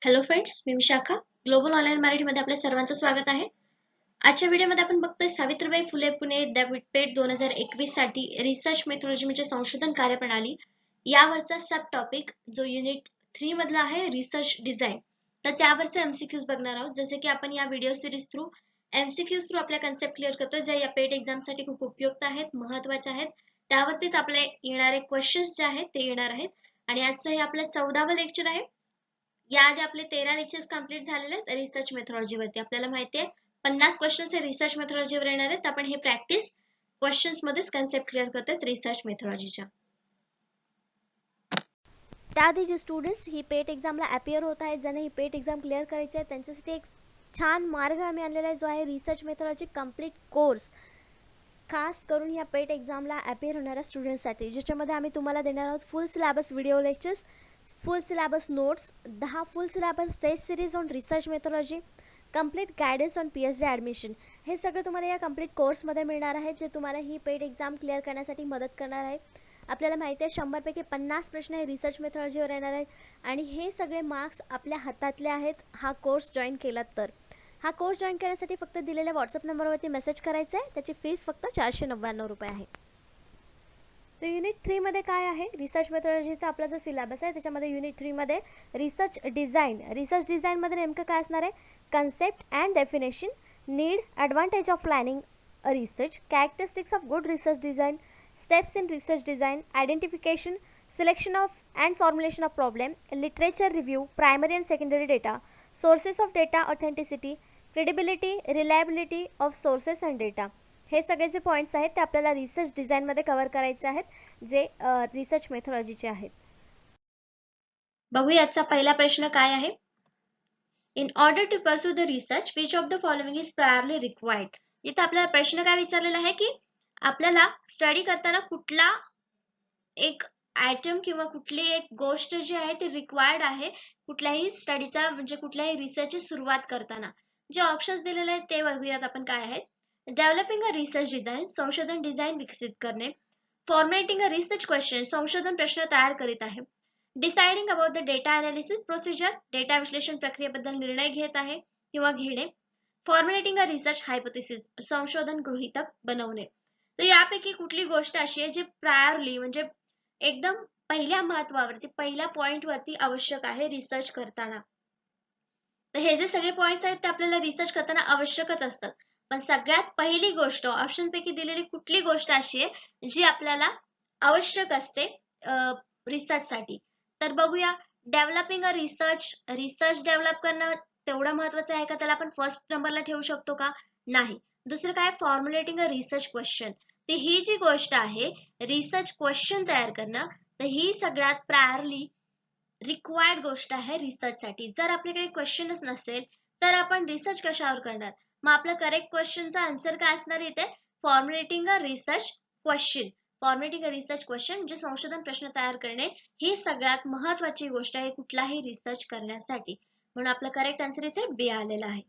Hello friends, मी Vishakha. Global online मराठीमध्ये आपल्या सर्वांचं स्वागत आहे. आजच्या व्हिडिओमध्ये आपण बघतोय सावित्रीबाई फुले पुणे विद्यापीठ 2021 साठी रिसर्च मेथोडॉलॉजी म्हणजे संशोधन कार्यप्रणाली यावरचा सब टॉपिक जो युनिट 3 मधला आहे रिसर्च डिझाईन. तर त्यावरचे एमसीक्यूज बघणार आहोत. जसे की आपण या video series through MCQs through आपल्या कन्सेप्ट क्लिअर करतोय, ज्या या पेट एक्झाम साठी खूप उपयुक्त आहेत, महत्त्वाचे आहेत. त्यावरतीच आपले येणारे क्वेश्चन्स जे आहेत ते येणार आहेत. आणि आजचं हे आपलं 14वं लेक्चर आहे. याआधी आपले 13 लेक्चर्स कंप्लीट झालेले आहेत रिसर्च मेथोडॉलॉजीवरती. आपल्याला माहिती आहे 50 क्वेश्चन्स हे रिसर्च मेथोडॉलॉजीवर येणार आहेत. आपण हे प्रॅक्टिस क्वेश्चन्स मध्येच कन्सेप्ट क्लिअर करतोय रिसर्च मेथोडॉलॉजीच्या. त्याआधी जे स्टुडंट्स ही पेट एक्झामला अपियर होत आहेत, ज्यांना ही पेट एक्झाम क्लिअर करायची आहे, त्यांच्यासाठी एक छान मार्ग आम्ही आणलेला आहे, जो आहे रिसर्च मेथोडॉलॉजी कंप्लीट कोर्स. खास करून ह्या पेट एक्झामला अपियर होणाऱ्या स्टुडंट्ससाठी, ज्याच्यामध्ये आम्ही तुम्हाला देणार आहोत full syllabus video lectures, full syllabus notes, 10 full syllabus test series on research methodology, complete guidance on PhD admission. हे सगळं तुम्हाला या कंप्लीट कोर्समध्ये मिळणार आहे, जे तुम्हाला ही पेट एक्झाम क्लिअर करण्यासाठी मदत करणार आहे. आपल्याला माहिती आहे 100पैकी 50 प्रश्न हे रिसर्च मेथोडॉलॉजीवर येणार आहेत आणि हे सगळे मार्क्स आपल्या हातातले आहेत हा कोर्स जॉईन केलात तर. हा कोर्स जॉईन करण्यासाठी फक्त दिलेल्या व्हॉट्सअप नंबरवरती मेसेज करायचा आहे. त्याची फीस फक्त 499 रुपये आहे. तर युनिट 3 मध्ये काय आहे, रिसर्च मेथोडॉलॉजीचा आपला जो सिलेबस आहे त्याच्यामध्ये युनिट 3 मध्ये रिसर्च डिझाईनमध्ये नेमकं काय असणार आहे, concept and definition, need, advantage of planning research, characteristics of good research design, steps in research design, identification, selection of and formulation of problem, literature review, primary and secondary data, sources of data authenticity, credibility, reliability of sources and data. हे सगळे जे points आहेत ते आपल्याला research डिझाईनमध्ये cover करायचे आहेत, जे रिसर्च मेथोडॉलॉजीचे आहेत. बघूया आजचा पहिला प्रश्न काय आहे. In order to pursue the research which of the following is priorly required. इथं आपल्याला प्रश्न काय विचारलेला आहे की आपल्याला स्टडी करताना कुठला एक आयटम किंवा कुठली एक गोष्ट जी आहे ती रिक्वायर्ड आहे कुठल्याही स्टडीचा म्हणजे कुठल्याही रिसर्चची सुरुवात करताना. जे ऑप्शन्स दिलेले आहेत ते बघूयात आपण काय आहेत. डेव्हलपिंग अ रिसर्च डिझाईन, संशोधन डिझाईन विकसित करणे. फॉर्मॅटिंग अ रिसर्च क्वेश्चन, संशोधन प्रश्न तयार करीत आहे. Deciding about the data analysis procedure, data विश्लेषण प्रक्रियेबद्दल निर्णय घेत आहे किंवा घेणे. फॉर्म्युलेटिंग अ रिसर्च हायपोथेसिस, संशोधन गृहीतक बनवणे. तर यापैकी कुठली गोष्ट अशी आहे जी प्रायरली म्हणजे एकदम पहिल्या महत्वावरती, पहिल्या पॉइंट वरती आवश्यक आहे रिसर्च करताना. तर हे जे सगळे पॉइंट्स आहेत ते आपल्याला रिसर्च करताना आवश्यकच असतात. पण सगळ्यात पहिली गोष्ट ऑप्शन पैकी दिलेली कुठली गोष्ट अशी आहे जी आपल्याला आवश्यक असते रिसर्च साठी. तर बघूया. डेव्हलपिंग अ रिसर्च डेव्हलप करणं तेवढं महत्वाचं आहे का, त्याला आपण फर्स्ट नंबरला ठेवू शकतो का, नाही. दुसरं काय, फॉर्म्युलेटिंग अ रिसर्च क्वेश्चन. तर ही जी गोष्ट आहे रिसर्च क्वेश्चन तयार करणं, तर ही सगळ्यात प्रायरली रिक्वायर्ड गोष्ट आहे रिसर्च साठी. जर आपल्याकडे क्वेश्चनच नसेल तर आपण रिसर्च कशावर करणार. मग आपला करेक्ट क्वेश्चनचा आन्सर काय असणार इथे, formulating a research question. Formulating a research question म्हणजे संशोधन प्रश्न तयार करणे ही सगळ्यात महत्वाची गोष्ट आहे कुठलाही रिसर्च करण्यासाठी. म्हणून आपला करेक्ट आन्सर इथे बी आलेला आहे.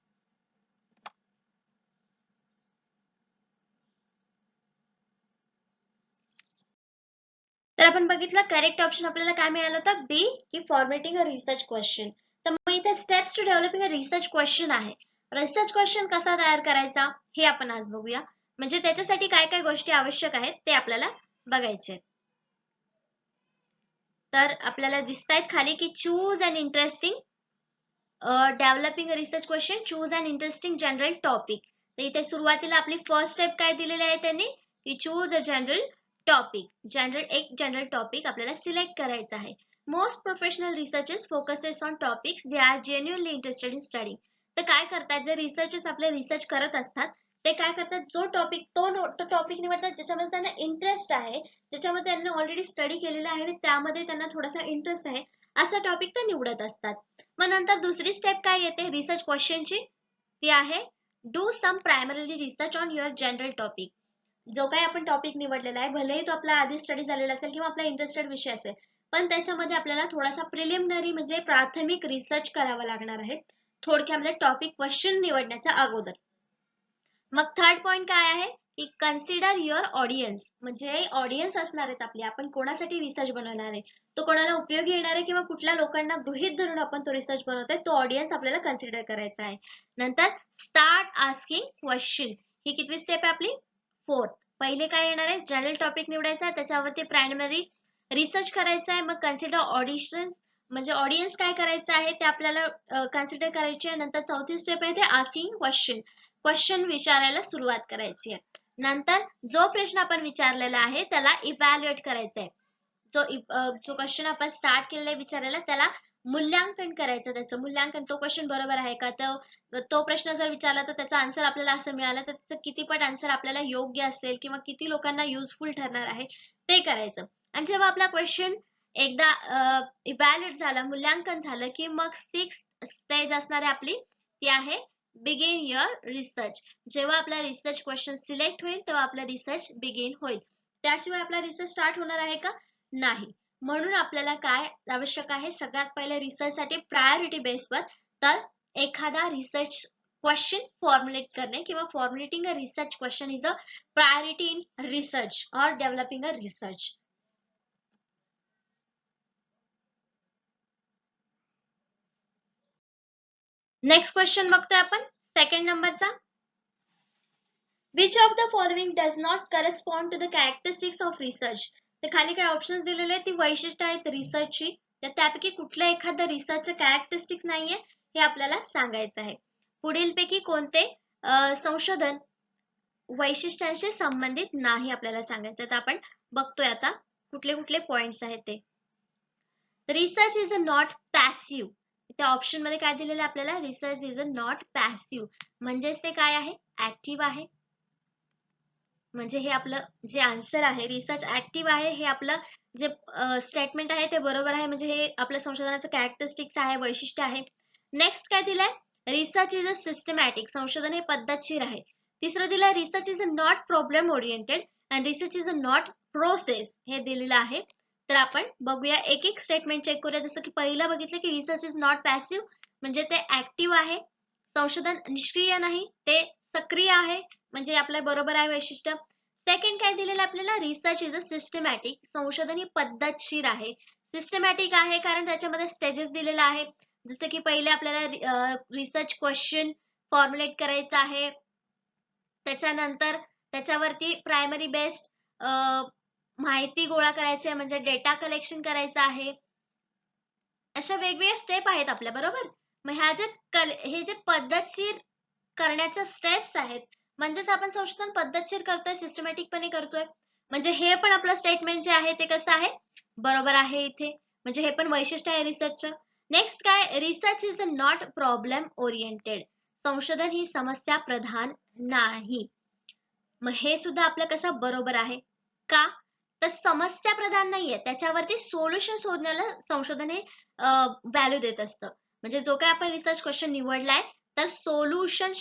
तर आपण बघितलं करेक्ट ऑप्शन आपल्याला काय मिळालं होतं, बी, की फॉर्मॅटिंग अ रिसर्च क्वेश्चन. तर मग इथे steps to developing a research question आहे. रिसर्च क्वेश्चन कसा तयार करायचा हे आपण आज बघूया. म्हणजे त्याच्यासाठी काय काय गोष्टी आवश्यक आहेत ते आपल्याला बघायचे आहेत. तर आपल्याला दिसतायत खाली की choose an interesting developing a research question, choose an interesting general topic. तर इथे सुरुवातीला आपली फर्स्ट स्टेप काय दिलेली आहे त्यांनी, की चूज अ जनरल टॉपिक. एक जनरल टॉपिक आपल्याला सिलेक्ट करायचा आहे. Most professional researchers focuses on topics they are genuinely interested in study. तर काय करतात, जे रिसर्चर्स आपले रिसर्च करत असतात ते काय करतात, जो टॉपिक तो टॉपिक निवडतात ज्याच्यामध्ये त्यांना इंटरेस्ट आहे, ज्याच्यामध्ये त्यांना ऑलरेडी स्टडी केलेला आहे आणि त्यामध्ये त्यांना थोडासा इंटरेस्ट आहे, असा टॉपिक ते निवडत असतात. मग नंतर दुसरी स्टेप काय येते रिसर्च क्वेश्चनची, ती आहे do some primary research on your general topic. जो काही आपण टॉपिक निवडलेला आहे, भलेही तो आपला आधी स्टडी झालेला असेल किंवा आपला इंटरेस्टेड विषय असेल, पण त्याच्यामध्ये आपल्याला थोडासा प्रिलिमिनरी म्हणजे प्राथमिक रिसर्च करावा लागणार आहे, थोडक्यामध्ये टॉपिक क्वेश्चन निवडण्याच्या अगोदर. मग थर्ड पॉइंट काय आहे की कन्सिडर युअर ऑडियन्स, म्हणजे ऑडियन्स असणार आहेत आपली, आपण कोणासाठी रिसर्च बनवणार आहे, तो कोणाला उपयोगी येणार आहे किंवा कुठल्या लोकांना गृहीत धरून आपण तो रिसर्च बनवतोय, तो ऑडियन्स आपल्याला कन्सिडर करायचा आहे. नंतर स्टार्ट आस्किंग क्वेश्चन, ही कितवी स्टेप आहे आपली? 4th. पहिले काय येणार आहे? जनरल टॉपिक निवडायचा आहे, त्याच्यावरती प्रायमरी रिसर्च करायचा आहे. मग कन्सिडर ऑडिशन, म्हणजे ऑडियन्स काय करायचं आहे ते आपल्याला कन्सिडर करायचे आहे. नंतर चौथी स्टेप आहे ते आस्किंग क्वेश्चन, क्वेश्चन विचारायला सुरुवात करायची आहे. नंतर जो प्रश्न आपण विचारलेला आहे त्याला इव्हॅल्युएट करायचा आहे. जो क्वेश्चन आपण स्टार्ट केलेला आहे विचारायला त्याला मूल्यांकन करायचं, त्याचं मूल्यांकन, तो क्वेश्चन बरोबर आहे का, तो प्रश्न जर विचारला तर त्याचा आन्सर आपल्याला असं मिळालं तर त्याचं कितीपट आन्सर आपल्याला योग्य असेल किंवा किती लोकांना युजफुल ठरणार आहे ते करायचं. आणि जेव्हा आपला क्वेश्चन एकदा इव्हॅल्युएट झाला, मूल्यांकन झालं, की मग 6th स्टेज असणार आहे आपली, ती आहे बिगिन युअर रिसर्च. जेव्हा आपला रिसर्च क्वेश्चन सिलेक्ट होईल तेव्हा आपला रिसर्च बिगिन होईल. त्याशिवाय आपला रिसर्च स्टार्ट होणार आहे का? नाही. म्हणून आपल्याला काय आवश्यक आहे? सगळ्यात पहिले रिसर्चसाठी प्रायोरिटी बेसवर तर एखादा रिसर्च क्वेश्चन फॉर्म्युलेट करणे किंवा formulating a research question is a priority in research और developing a research. Next question बघतोय आपण सेकंड नंबरचा. Which of the following does not correspond to the characteristics of research. तर खाली काय ऑप्शन्स दिलेले आहेत, ती वैशिष्ट्य आहेत रिसर्चची, तर त्यापैकी कुठलं एखादं रिसर्चचं कॅरेक्टरिस्टिक्स नाहीये हे आपल्याला सांगायचं आहे. पुढीलपैकी कोणते संशोधन वैशिष्ट्यांशी संबंधित नाही आपल्याला सांगायचं. तर आपण बघतोय आता कुठले कुठले पॉइंट्स आहेत ते. Research is a not passive, त्या ऑप्शन मध्ये काय दिलेलं आहे आपल्याला? Research is a not passive, म्हणजेच ते काय आहे? ऍक्टिव्ह आहे. म्हणजे हे आपलं जे आन्सर आहे, रिसर्च ऍक्टिव्ह आहे, हे आपलं जे स्टेटमेंट आहे ते बरोबर आहे, म्हणजे हे आपल्या संशोधनाचं कॅरेक्टरिस्टिक्स आहे, वैशिष्ट्य आहे. नेक्स्ट काय दिलंय? रिसर्च इज अ सिस्टमॅटिक, संशोधन हे पद्धतशीर आहे. तिसरं दिलंय research is a not problem oriented and research is a not process, हे दिलेलं आहे. तर आपण बघूया, एक एक स्टेटमेंट चेक करूया. जसं की पहिलं बघितलं की रिसर्च इज नॉट पॅसिव्ह, म्हणजे ते ऍक्टिव्ह आहे. संशोधन निष्क्रिय नाही, ते सक्रिय आहे, म्हणजे आपलं बरोबर आहे वैशिष्ट्य. सेकंड काय दिलेलं आपल्याला? रिसर्च इज अ सिस्टमॅटिक, संशोधन ही पद्धतशीर आहे. सिस्टमॅटिक आहे कारण त्याच्यामध्ये स्टेजेस दिलेला आहे. जसं की पहिले आपल्याला रिसर्च क्वेश्चन फॉर्म्युलेट करायचा आहे, त्याच्यानंतर त्याच्यावरती प्रायमरी बेस्ड माहिती गोळा करायची आहे, म्हणजे डेटा कलेक्शन करायचं आहे. अशा वेगवेगळ्या स्टेप आहेत आपल्या, बरोबर. मग हे जे पद्धतशीर करण्याच्या स्टेप्स आहेत, म्हणजेच आपण संशोधन पद्धतशीर करतोय, सिस्टमॅटिकपणे करतोय, म्हणजे हे पण आपलं स्टेटमेंट जे आहे ते कसं आहे? बरोबर आहे इथे, म्हणजे हे पण वैशिष्ट्य आहे रिसर्चचं. नेक्स्ट काय? Research is a not problem oriented, संशोधन ही समस्या प्रधान नाही. मग हे सुद्धा आपलं कसं बरोबर आहे का? तर समस्या प्रधान नाहीये, त्याच्यावरती सोल्युशन शोधण्याला संशोधन हे व्हॅल्यू देत असतं. म्हणजे जो काय आपण रिसर्च क्वेश्चन निवडलाय तर सोल्युशन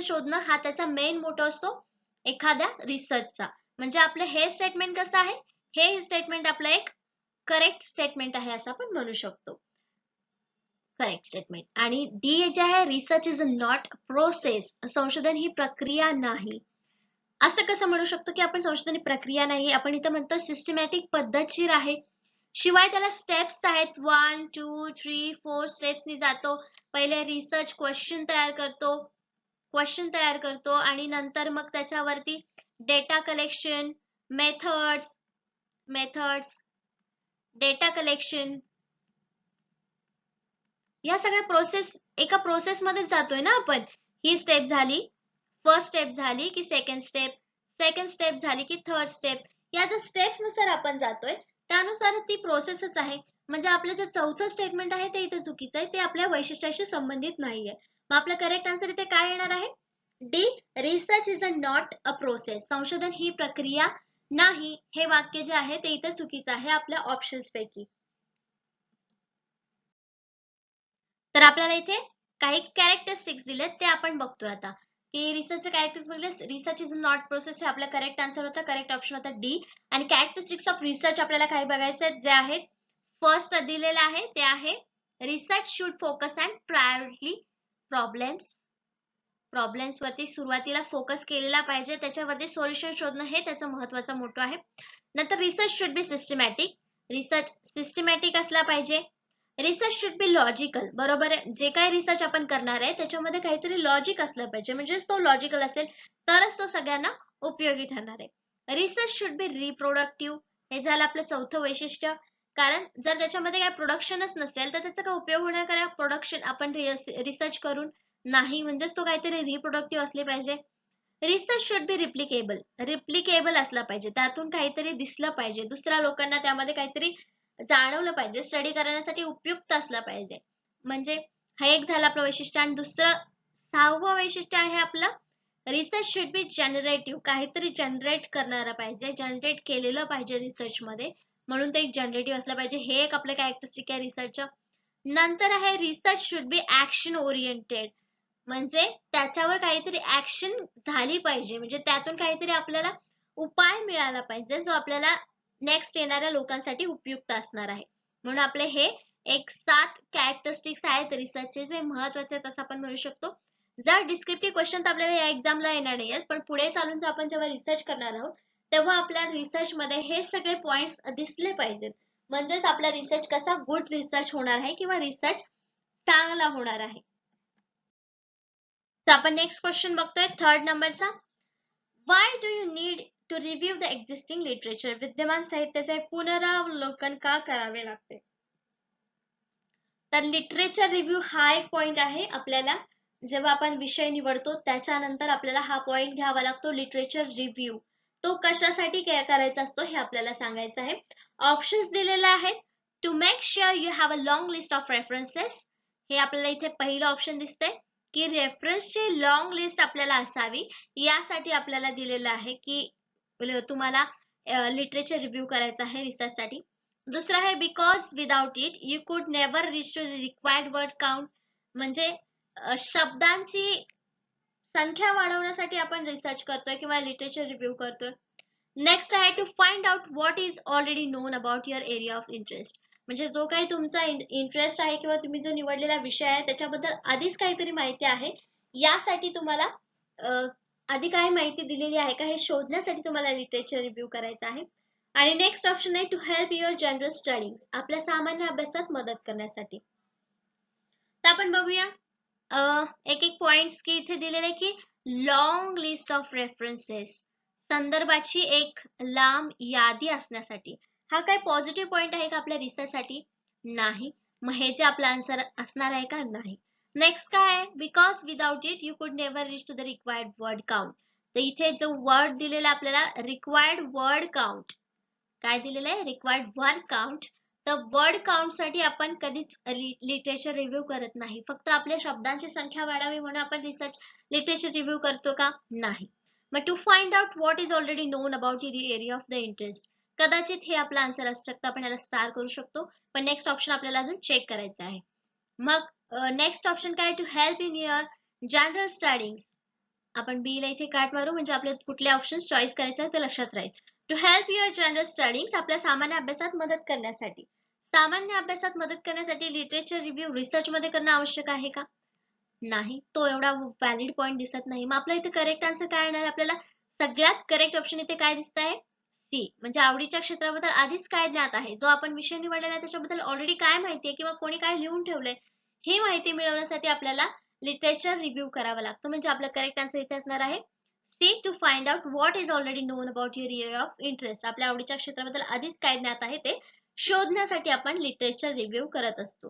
शोधणं हा त्याचा मेन मोटो असतो एखाद्या रिसर्चचा. म्हणजे आपलं हे स्टेटमेंट कसं आहे? हे स्टेटमेंट आपलं एक करेक्ट स्टेटमेंट आहे असं आपण म्हणू शकतो. Correct statement. आणि डी जे आहे, रिसर्च इज नॉट प्रोसेस, संशोधन ही प्रक्रिया नाही. असं कसं म्हणू शकतो की आपण संशोधन ही प्रक्रिया नाही? आपण इथं म्हणतो सिस्टमॅटिक, पद्धतशीर आहे, शिवाय त्याला स्टेप्स आहेत. 1 2 3 4 स्टेप्सनी जातो. पहिले रिसर्च क्वेश्चन तयार करतो आणि नंतर मग त्याच्यावरती data collection, methods, data collection, या सगळ्या एका प्रोसेस मध्ये जातोय ना आपण. ही स्टेप झाली, फर्स्ट स्टेप झाली की सेकंड स्टेप झाली की थर्ड स्टेप, या ज्या स्टेप्स नुसार आपण जातोय त्यानुसार ती प्रोसेसच आहे. म्हणजे आपलं जे चौथं स्टेटमेंट आहे ते इथे चुकीचं आहे, ते आपल्या वैशिष्ट्याशी संबंधित नाहीये. मग आपलं करेक्ट आन्सर इथे काय येणार आहे? D, research is a not a process, संशोधन ही प्रक्रिया नाही, हे वाक्य जे आहे ते इथे चुकीचं आहे आपल्या ऑप्शन्स पैकी. तर आपल्याला इथे काही कॅरेक्टरिस्टिक्स दिलेत ते आपण बघतोय आता, की रिसर्चचे कॅरेक्टर्स बघले. रिसर्च इज नॉट प्रोसेस हे आपला करेक्ट आन्सर होता, करेक्ट ऑप्शन होता डी. आणि कॅरेक्टरिस्टिक्स ऑफ रिसर्च आपल्याला काही बघायचे आहेत, जे आहेत फर्स्ट दिलेलं आहे ते आहे research should focus and priority problems problems वरती सुरुवातीला फोकस केलेला पाहिजे, त्याच्यावरती सोल्युशन शोधणं हे त्याचा महत्त्वाचा मोठो आहे. नंतर research should be systematic, research systematic असला पाहिजे. रिसर्च शुड बी लॉजिकल, बरोबर आहे, जे काही रिसर्च आपण करणार आहे त्याच्यामध्ये काहीतरी लॉजिक असलं पाहिजे, म्हणजेच तो लॉजिकल असेल तरच तो सगळ्यांना उपयोगी ठरणार आहे. रिसर्च शुड बी रिप्रोडक्टिव्ह, हे झालं आपलं चौथं वैशिष्ट्य. कारण जर त्याच्यामध्ये काही प्रोडक्शनच नसेल तर त्याचा काय उपयोग होणार, कारण प्रोडक्शन आपण रिसर्च करून नाही, म्हणजेच तो काहीतरी रिप्रोडक्टिव्ह असले पाहिजे. रिसर्च शुड बी रिप्लिकेबल, रिप्लिकेबल असला पाहिजे, त्यातून काहीतरी दिसलं पाहिजे, दुसऱ्या लोकांना त्यामध्ये काहीतरी जाणवलं पाहिजे, स्टडी करण्यासाठी उपयुक्त असला पाहिजे. म्हणजे हा एक झाला आपलं वैशिष्ट्य. आणि दुसरं 6वं वैशिष्ट्य आहे आपलं रिसर्च शुड बी जनरेटिव्ह, काहीतरी जनरेट करणारा पाहिजे, जनरेट केलेलं पाहिजे रिसर्च मध्ये, म्हणून ते एक जनरेटिव्ह असलं पाहिजे. हे एक आपलं कॅरेक्टरिस्टिक आहे रिसर्चचं. नंतर आहे research should be action oriented, म्हणजे त्याच्यावर काहीतरी ऍक्शन झाली पाहिजे, म्हणजे त्यातून काहीतरी आपल्याला उपाय मिळाला पाहिजे जो आपल्याला नेक्स्ट येणाऱ्या लोकांसाठी उपयुक्त असणार आहे. म्हणून आपले हे एक 7 कॅरेक्टरिस्टिक्स आहेत रिसर्चचे जे महत्त्वाचे आहेत असं आपण म्हणू शकतो. जर डिस्क्रिप्टिव्ह क्वेश्चन आपल्याला या एक्झामला येणार नाहीत, पण पुढे चालून आपण जेव्हा रिसर्च करणार आहोत तेव्हा आपल्या रिसर्च मध्ये हे सगळे पॉइंट्स दिसले पाहिजेत, म्हणजेच आपला रिसर्च कसा गुड रिसर्च होणार आहे किंवा रिसर्च चांगला होणार आहे. तर आपण नेक्स्ट क्वेश्चन बघतोय 3rd नंबरचा. Why do you need to review the existing literature, विद्यमान साहित्याचे पुनरावलोकन का करावे लागते? तर लिटरेचर रिव्ह्यू हा एक पॉइंट आहे. आपल्याला जेव्हा आपण विषय निवडतो त्याच्यानंतर आपल्याला हा पॉइंट घ्यावा लागतो, लिटरेचर रिव्ह्यू. तो कशासाठी करायचा असतो हे आपल्याला सांगायचं आहे. ऑप्शन्स दिलेले आहेत. To make sure you have a long list of references, हे आपल्याला इथे पहिलं ऑप्शन दिसतंय की रेफरन्सची लॉंग लिस्ट आपल्याला असावी, यासाठी आपल्याला दिलेलं आहे की तुम्हाला लिटरेचर रिव्ह्यू करायचं आहे रिसर्चसाठी. दुसरा आहे because without it you could never reach to the required word count, म्हणजे शब्दांची संख्या वाढवण्यासाठी आपण रिसर्च करतोय किंवा लिटरेचर रिव्ह्यू करतोय. नेक्स्ट आहे to find out what is already known about your area of interest, म्हणजे जो काही तुमचा इंटरेस्ट आहे किंवा तुम्ही जो निवडलेला विषय आहे त्याच्याबद्दल आधीच काहीतरी माहिती आहे, यासाठी तुम्हाला आधी काय माहिती दिलेली आहे का हे शोधण्यासाठी तुम्हाला लिटरेचर रिव्ह्यू करायचं आहे. आणि नेक्स्ट ऑप्शन आहे to help your general studies, आपल्या सामान्य अभ्यासात मदत करण्यासाठी. तर आपण बघूया एक एक पॉइंट्स की इथे दिलेले की लॉंग लिस्ट ऑफ रेफरन्सेस, संदर्भाची एक लांब यादी असण्यासाठी. हा काय पॉझिटिव्ह पॉइंट आहे का आपल्या रिसर्चसाठी? नाही. मग हे जे आपला आन्सर असणार आहे का? नाही. नेक्स्ट काय आहे? Because without it you could never reach to the required word count. तर इथे जो वर्ड दिलेला आपल्याला रिक्वायर्ड वर्ड काउंट, काय दिलेलं आहे? Required word count. तर वर्ड काउंट साठी आपण कधीच लिटरेचर रिव्ह्यू करत नाही, फक्त आपल्या शब्दांची संख्या वाढावी म्हणून आपण रिसर्च लिटरेचर रिव्ह्यू करतो का? नाही. मग to find out what is already known about your area of the interest, कदाचित हे आपला आन्सर असू शकतं, आपण याला स्टार करू शकतो, पण नेक्स्ट ऑप्शन आपल्याला अजून चेक करायचं आहे. मग नेक्स्ट ऑप्शन काय? To help in your general studies, आपण बी ला इथे काट मारू म्हणजे आपले कुठले ऑप्शन चॉईस करायचे आहे ते लक्षात राहील. To help your general studies, आपल्या सामान्य अभ्यासात मदत करण्यासाठी. सामान्य अभ्यासात मदत करण्यासाठी लिटरेचर रिव्ह्यू रिसर्च मध्ये करणं आवश्यक आहे का? नाही. तो एवढा व्हॅलिड पॉइंट दिसत नाही. मग आपला इथे करेक्ट आन्सर काय येणार? आपल्याला सगळ्यात करेक्ट ऑप्शन इथे काय दिसत आहे? सी, म्हणजे आवडीच्या क्षेत्राबद्दल आधीच काय ज्ञात आहे, जो आपण विषय निवडलेला आहे त्याच्याबद्दल ऑलरेडी काय माहिती आहे किंवा कोणी काय लिहून ठेवलंय ही माहिती मिळवण्यासाठी आपल्याला लिटरेचर रिव्ह्यू करावा लागतो. म्हणजे आपला करेक्ट आन्सर इथे असणार आहे C, to find out what is already known about your area of interest, आपल्या आवडीच्या क्षेत्राबद्दल आधीच काय ज्ञात आहे ते शोधण्यासाठी आपण लिटरेचर रिव्ह्यू करत असतो.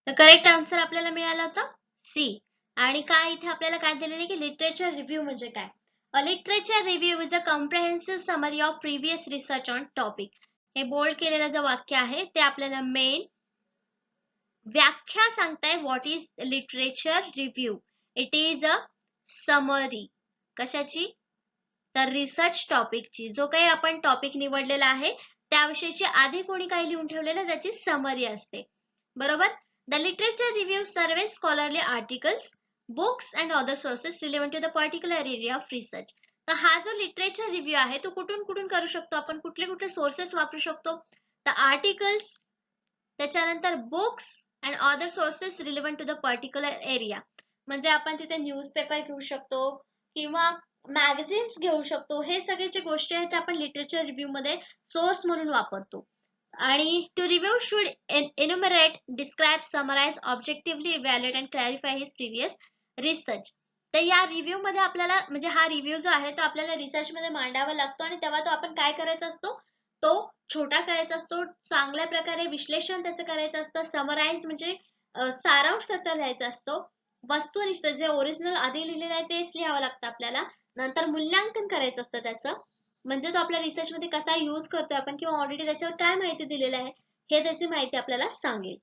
तर करेक्ट आन्सर आपल्याला मिळाला होता सी. आणि काय इथे आपल्याला काय दिलेलं आहे की लिटरेचर रिव्ह्यू म्हणजे काय? अ literature review is a comprehensive summary of previous research on topic. हे बोल्ड केलेलं जे वाक्य आहे ते आपल्याला मेन व्याख्या सांगताय what is literature review. It is a summary, कशाची? तर रिसर्च टॉपिकची, जो काही आपण टॉपिक निवडलेला आहे त्याविषयीची आधी कोणी काही लिहून ठेवलेलं त्याची समरी असते, बरोबर. The literature review surveys scholarly articles, books and other sources relevant to the particular area of research. तर हा जो लिटरेचर रिव्ह्यू आहे तो कुठून कुठून करू शकतो आपण, कुठले कुठले सोर्सेस वापरू शकतो? तर आर्टिकल्स, त्याच्यानंतर books and other sources relevant to the particular area. म्हणजे आपण तिथे न्यूजपेपर घेऊ शकतो किंवा मॅगझिन्स घेऊ शकतो. हे सगळे जे गोष्टी आहेत त्या आपण लिटरेचर रिव्ह्यू मध्ये सोर्स म्हणून वापरतो. आणि to review should enumerate, describe, summarize, objectively evaluate and clarify his previous research. तर या रिव्ह्यू मध्ये आपल्याला म्हणजे हा रिव्ह्यू जो आहे तो आपल्याला रिसर्च मध्ये मांडावा लागतो आणि तेव्हा तो आपण काय करायचा असतो, तो छोटा करायचा असतो, चांगल्या प्रकारे विश्लेषण त्याचं करायचं असतं, समराइज म्हणजे सारांश त्याचा लिहायचा असतो, वस्तुनिष्ठ जे ओरिजिनल आधी लिहिलेलं आहे तेच लिहावं लागतं आपल्याला, नंतर मूल्यांकन करायचं असतं त्याचं, म्हणजे तो आपल्या रिसर्च मध्ये कसा यूज करतोय आपण किंवा ऑलरेडी त्याच्यावर काय माहिती दिलेली आहे हे त्याची माहिती आपल्याला सांगेल.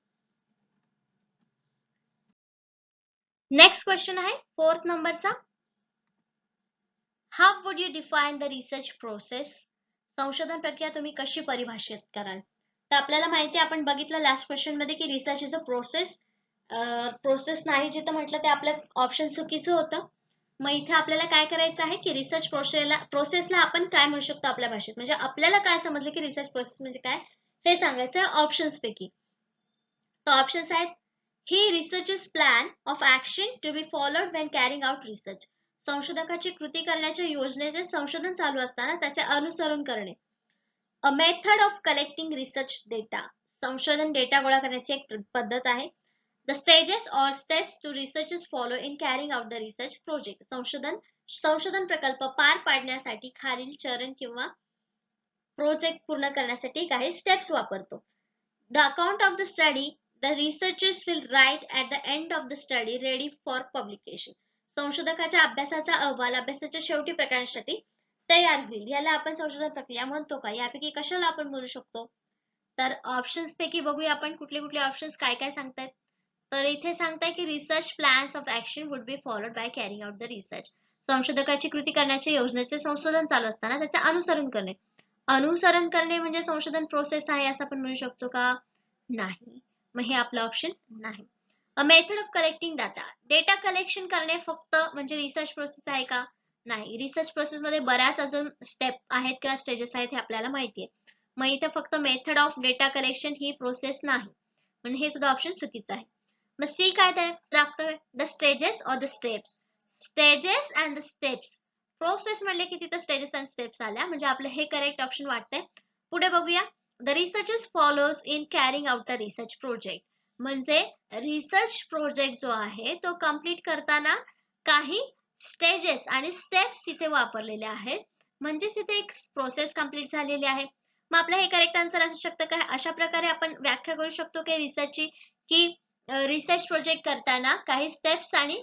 नेक्स्ट क्वेश्चन आहे 4th नंबरचा. How would you define the research process? संशोधन प्रक्रिया तुम्ही कशी परिभाषित कराल? तर आपल्याला माहिती आहे, आपण बघितलं लास्ट क्वेश्चन मध्ये की research is a process. Process नाही जिथं म्हटलं ते आपलं ऑप्शन चुकीचं होतं. मग इथे आपल्याला काय करायचं आहे की रिसर्च प्रोसेसला आपण काय म्हणू शकतो आपल्या भाषेत, म्हणजे आपल्याला काय समजलं की रिसर्च प्रोसेस म्हणजे काय हे सांगायचं आहे ऑप्शन्स पैकी. तर ऑप्शन्स आहेत, ही researcher's plan of action to be followed when carrying out research. संशोधकाची कृती करण्याच्या योजनेचे संशोधन चालू असताना त्याचे अनुसरण करणे. A method of collecting research data. संशोधन डेटा गोळा करण्याची एक पद्धत आहे. The stages or steps to researchers follow in carrying out the research project. संशोधन प्रकल्प पार पाडण्यासाठी खालील चरण किंवा प्रोजेक्ट पूर्ण करण्यासाठी काही स्टेप्स वापरतो. The account of the study. The researchers will write at the end of the study ready for publication. संशोधकाच्या अभ्यासाचा अहवाल अभ्यासाच्या शेवटी प्रकाशनासाठी तयार होईल. याला आपण संशोधन प्रक्रिया म्हणतो का? यापैकी कशाला आपण म्हणू शकतो? तर ऑप्शन्स पैकी बघूया आपण कुठले कुठले ऑप्शन्स काय काय सांगतायत. तर इथे सांगताय की research plans of action would be followed by carrying out the research. संशोधकाची कृती करण्याच्या योजनेचे संशोधन चालू असताना त्याचे अनुसरण करणे. अनुसरण करणे म्हणजे संशोधन प्रोसेस आहे असं आपण म्हणू शकतो का? नाही. मग हे आपलं ऑप्शन नाही. अ method of collecting data. Data collection करणे फक्त म्हणजे रिसर्च प्रोसेस आहे का? नाही. रिसर्च प्रोसेस मध्ये बऱ्याच अजून स्टेप आहेत किंवा स्टेजेस आहेत हे आपल्याला माहिती आहे. मग इथे फक्त method of data collection he process नाही, म्हणजे हे सुद्धा ऑप्शन चुकीचं आहे. मग सी काय लागतोय? The stages or the steps. Stages and the steps. Process म्हणले की तिथं स्टेजेस अँड स्टेप्स आल्या, म्हणजे आपलं हे करेक्ट ऑप्शन वाटतंय. पुढे बघूया. The researchers follows in carrying out the research project. म्हणजे रिसर्च प्रोजेक्ट जो आहे तो कम्प्लीट करताना काही स्टेजेस आणि स्टेप्स तिथे वापरलेले आहेत, म्हणजे तिथे एक प्रोसेस कम्प्लीट झालेली आहे. मग आपलं हे करेक्ट आन्सर असू शकतं का? अशा प्रकारे आपण व्याख्या करू शकतो की रिसर्चची की रिसर्च प्रोजेक्ट करताना काही स्टेप्स आणि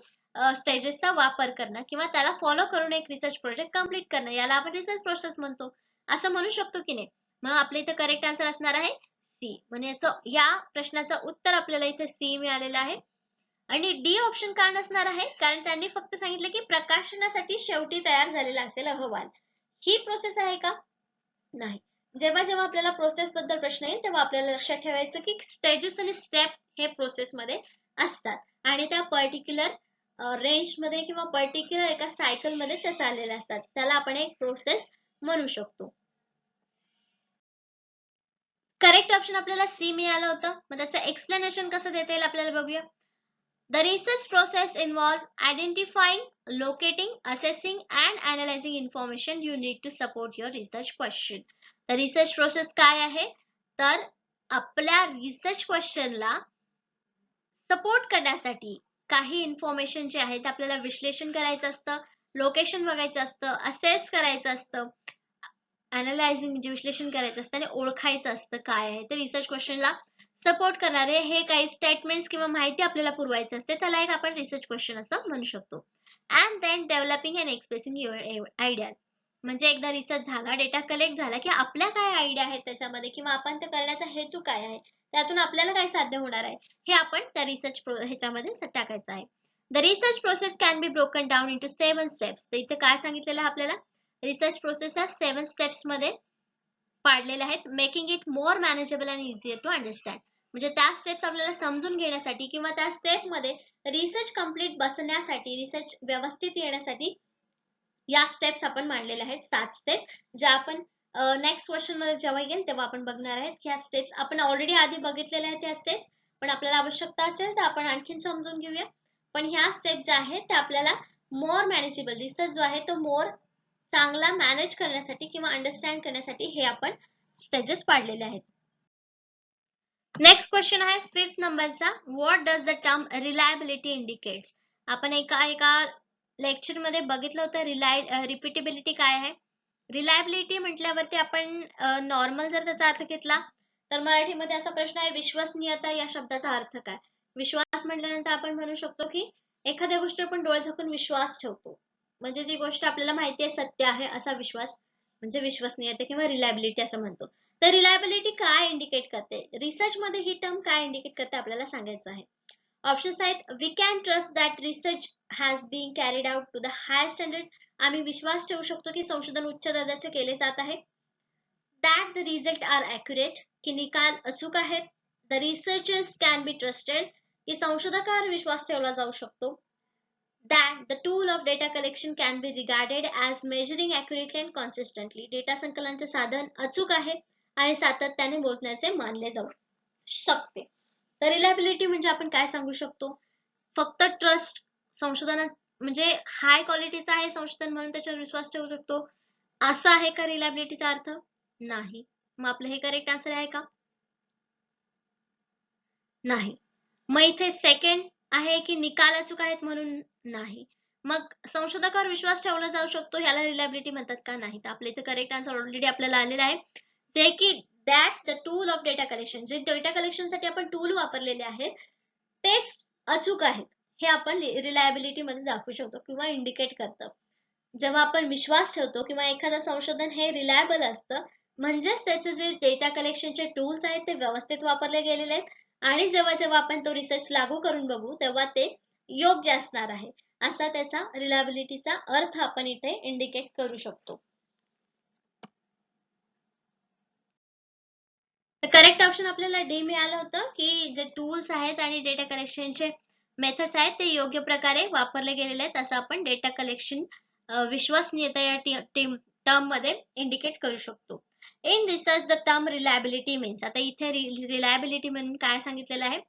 स्टेजेसचा वापर करणं किंवा त्याला फॉलो करून एक रिसर्च प्रोजेक्ट कम्प्लीट करणं, याला आपण रिसर्च प्रोसेस म्हणतो, असं म्हणू शकतो की नाही? मग आपल्या इथे करेक्ट आन्सर असणार आहे सी. म्हणजे या प्रश्नाचं उत्तर आपल्याला इथे सी मिळालेलं आहे. आणि डी ऑप्शन का नसणार आहे? कारण त्यांनी फक्त सांगितलं की प्रकाशनासाठी शेवटी तयार झालेला असेल अहवाल. ही प्रोसेस आहे का? नाही. जेव्हा जेव्हा आपल्याला प्रोसेस बद्दल प्रश्न येईल तेव्हा आपल्याला लक्षात ठेवायचं की स्टेजेस आणि स्टेप हे प्रोसेस मध्ये असतात आणि त्या पर्टिक्युलर रेंज मध्ये किंवा पर्टिक्युलर एका सायकल मध्ये त्या चाललेल्या असतात, त्याला आपण एक प्रोसेस म्हणू शकतो. करेक्ट ऑप्शन आपल्याला सी मिळालं होतं. मग त्याचं एक्सप्लेनेशन कसं देता येईल आपल्याला बघूया. The research process involves identifying, locating, assessing and analyzing information you need to support your research question. तर रिसर्च प्रोसेस काय आहे? तर आपल्या रिसर्च क्वेश्चनला सपोर्ट करण्यासाठी काही इन्फॉर्मेशन जे आहे ते आपल्याला विश्लेषण करायचं असतं, लोकेशन बघायचं असतं, असेस करायचं असतं, अनालायझिंग म्हणजे विश्लेषण करायचं असतं आणि ओळखायचं असतं काय आहे. तर रिसर्च क्वेश्चनला सपोर्ट करणारे हे काही स्टेटमेंट्स किंवा माहिती आपल्याला पुरवायचं असते, त्याला एक आपण रिसर्च क्वेश्चन असं म्हणू शकतो. And then developing and expressing your ideas. म्हणजे एकदा रिसर्च झाला, डेटा कलेक्ट झाला की आपल्या काय आयडिया आहेत त्याच्यामध्ये किंवा आपण ते करण्याचा हेतू काय आहे, त्यातून आपल्याला काय साध्य होणार आहे, हे आपण त्या रिसर्च ह्याच्यामध्ये टाकायचं आहे. The research process can be broken down into 7 steps. तर इथे काय सांगितलेलं आहे आपल्याला? रिसर्च प्रोसेस ह्या 7 स्टेप्स मध्ये पाडलेल्या आहेत. Making it more manageable and easier to understand. म्हणजे त्या स्टेप्स आपल्याला समजून घेण्यासाठी किंवा त्या स्टेप मध्ये रिसर्च कम्प्लीट बसण्यासाठी, रिसर्च व्यवस्थित येण्यासाठी या स्टेप्स आपण मांडलेल्या आहेत. 7 स्टेप, ज्या आपण नेक्स्ट क्वेश्चन मध्ये जेव्हा येईल तेव्हा आपण बघणार आहेत. ह्या स्टेप्स आपण ऑलरेडी आधी बघितलेल्या आहेत ह्या स्टेप्स, पण आपल्याला आवश्यकता असेल तर आपण आणखीन समजून घेऊया. पण ह्या स्टेप ज्या आहेत त्या आपल्याला मोर मॅनेजेबल, रिसर्च जो आहे तो मोर चांगला मॅनेज करण्यासाठी किंवा अंडरस्टँड करण्यासाठी हे आपण स्टेजेस पाडलेले आहेत. नेक्स्ट क्वेश्चन आहे 5th नंबरचा, what does the term reliability indicates. आपण एका लेक्चर मध्ये बघितलं होतं रिपीटेबिलिटी काय आहे. रिलायबिलिटी म्हटल्यावरती आपण नॉर्मल जर त्याचा अर्थ घेतला तर मराठीमध्ये असा प्रश्न आहे, विश्वसनीयता या शब्दाचा अर्थ काय. विश्वास म्हटल्यानंतर आपण म्हणू शकतो की एखाद्या गोष्टी आपण डोळे झाकून विश्वास ठेवतो, म्हणजे ती गोष्ट आपल्याला माहिती आहे सत्य आहे असा विश्वास म्हणजे विश्वसनीयता किंवा रिलायबिलिटी असं म्हणतो. तर रिलायबिलिटी काय इंडिकेट करते, रिसर्च मध्ये ही टर्म काय इंडिकेट करते आपल्याला सांगायचं आहे. ऑप्शन्स आहेत, we can trust that research has been carried out to the high standard. आम्ही विश्वास ठेवू शकतो की संशोधन उच्च दर्जाचे केले जात आहे. That the result are accurate, की निकाल अचूक आहेत. The researchers can be trusted, की संशोधकावर विश्वास ठेवला जाऊ शकतो. that the tool of data collection can be regarded as measuring accurately and consistently. Data संकलनाचे साधन अचूक आहे आणि सातत्याने मोजण्याचे मानले जाऊ शकते. तर रिलायबिलिटी म्हणजे आपण काय सांगू शकतो, फक्त ट्रस्ट, संशोधनात म्हणजे हाय क्वालिटीचा आहे संशोधन म्हणून त्याच्यावर विश्वास ठेवू शकतो असं आहे का रिलायबिलिटीचा अर्थ. नाही. मग आपलं हे करेक्ट आन्सर आहे का. नाही. मग इथे सेकंड आहे की निकाल अचूक आहेत म्हणून नाही. मग संशोधकावर विश्वास ठेवला जाऊ शकतो ह्याला रिलायबिलिटी म्हणतात का. नाही. तर आपल्या इथे करेक्ट आन्सर ऑलरेडी आपल्याला आलेला आहे, ते की that the tool of data collection, जे डेटा कलेक्शन साठी आपण टूल वापरलेले आहेत तेच अचूक आहेत हे आपण रिलायबिलिटी मध्ये दाखवू शकतो किंवा इंडिकेट करतं. जेव्हा आपण विश्वास ठेवतो किंवा एखादं संशोधन हे रिलायबल असतं म्हणजेच त्याचे जे डेटा कलेक्शनचे टूल्स आहेत ते व्यवस्थित वापरले गेलेले आहेत आणि जेव्हा जेव्हा आपण तो रिसर्च लागू करून बघू तेव्हा ते योग्य असणार आहे असा त्याचा रिलायबिलिटीचा अर्थ आपण इथे इंडिकेट करू शकतो. करेक्ट ऑप्शन आपल्याला डी मिळालं होतं की जे टूल्स आहेत आणि डेटा कलेक्शनचे मेथड्स आहेत ते योग्य प्रकारे वापरले गेलेले आहेत असं आपण डेटा कलेक्शन विश्वसनीयता या टर्म मध्ये इंडिकेट करू शकतो. In research the term reliability means, आता इथे रिलायबिलिटी म्हणून काय सांगितलेलं आहे,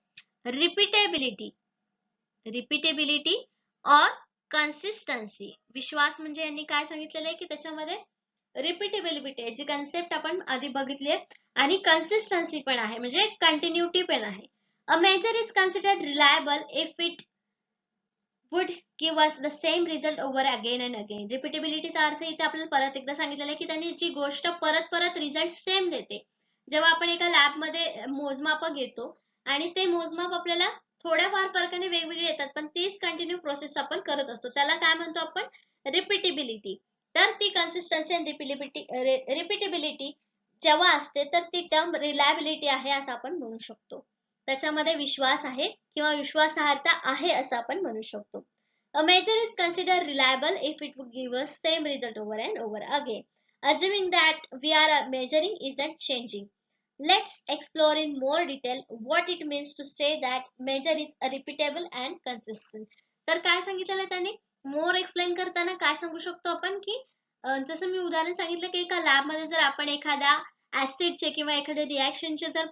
रिपीटेबिलिटी और कन्सिस्टन्सी. विश्वास म्हणजे यांनी काय सांगितलेलं आहे की त्याच्यामध्ये रिपीटेबिलिटी जी कन्सेप्ट आपण आधी बघितली आहे आणि कन्सिस्टन्सी पण आहे म्हणजे कंटिन्युटी पण आहे. A measure is considered reliable if it would give us the same result over again and again. रिपीटेबिलिटीचा अर्थ इथे आपल्याला परत एकदा सांगितलेला आहे की त्यांनी जी गोष्ट परत परत रिझल्ट सेम देते. जेव्हा आपण एका लॅब मध्ये मोजमाप घेतो आणि ते मोजमाप आपल्याला थोड्याफार फरकाने वेगवेगळे येतात पण तीच कंटिन्यू प्रोसेस आपण करत असतो त्याला काय म्हणतो आपण, रिपीटेबिलिटी. तर ती कन्सिस्टन्सी आणि रिपीटेबिलिटी जेव्हा असते तर ती टर्म रिलायबिलिटी आहे असं आपण म्हणू शकतो. त्याच्यामध्ये विश्वास आहे किंवा विश्वासार्हता आहे असं आपण म्हणू शकतो. A measure is considered reliable if it would give us same result over and over again, assuming that we are measuring isn't changing. Let's explore in more detail what it means to say that measure is repeatable and consistent. तर काय सांगितलेलं त्याने, मोर explain करताना काय सांगू शकतो आपण की जसं मी उदाहरण सांगितलं की एका लॅब मध्ये जर आपण एखाद्या ऍसिडचे किंवा एखाद्या रिॲक्शनचे जर